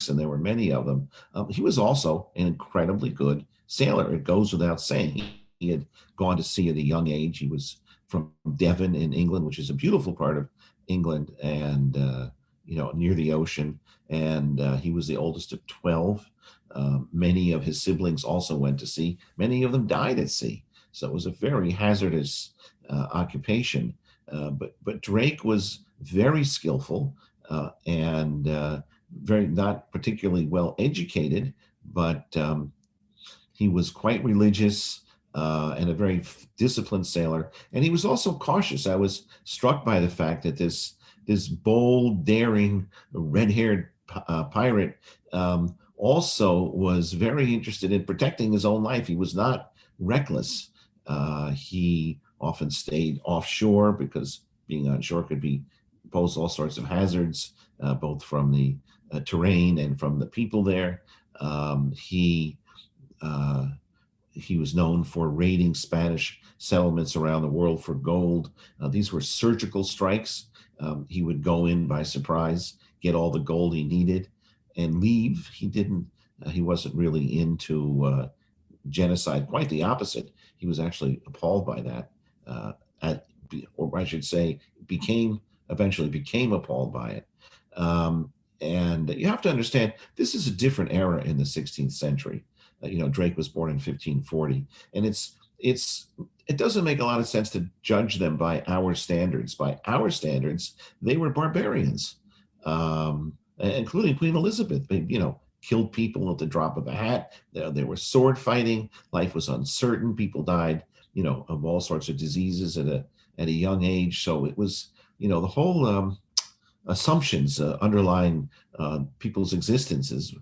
and there were many of them. He was also an incredibly good sailor. It goes without saying. He had gone to sea at a young age. He was from Devon in England, which is a beautiful part of England, and near the ocean. And he was the oldest of 12. Many of his siblings also went to sea. Many of them died at sea. So it was a very hazardous occupation. But Drake was very skillful and very not particularly well educated, but he was quite religious and a very disciplined sailor. And he was also cautious. I was struck by the fact that this bold, daring, red-haired pirate also was very interested in protecting his own life. He was not reckless. He often stayed offshore because being on shore could pose all sorts of hazards, both from the terrain and from the people there. He was known for raiding Spanish settlements around the world for gold. These were surgical strikes. He would go in by surprise, get all the gold he needed, and leave. He wasn't really into genocide. Quite the opposite. He was actually appalled by that, or I should say, eventually became appalled by it. And you have to understand, this is a different era in the 16th century. Drake was born in 1540, and it doesn't make a lot of sense to judge them by our standards. By our standards, they were barbarians, including Queen Elizabeth. They, killed people at the drop of a hat. There was sword fighting. Life was uncertain. People died, of all sorts of diseases at a young age. So it was, the whole assumptions underlying people's existences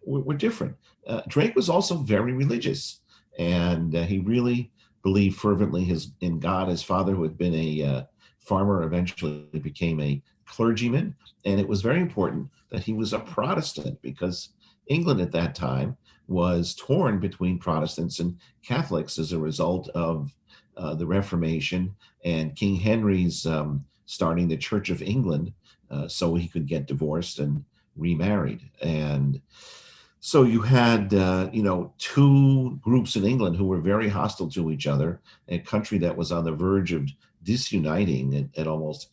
were different. Drake was also very religious, and he really believed fervently in God. His father, who had been a farmer, eventually became a clergyman, and it was very important that he was a Protestant because England at that time was torn between Protestants and Catholics as a result of the Reformation and King Henry's starting the Church of England so he could get divorced and remarried. And so you had, two groups in England who were very hostile to each other, a country that was on the verge of disuniting at almost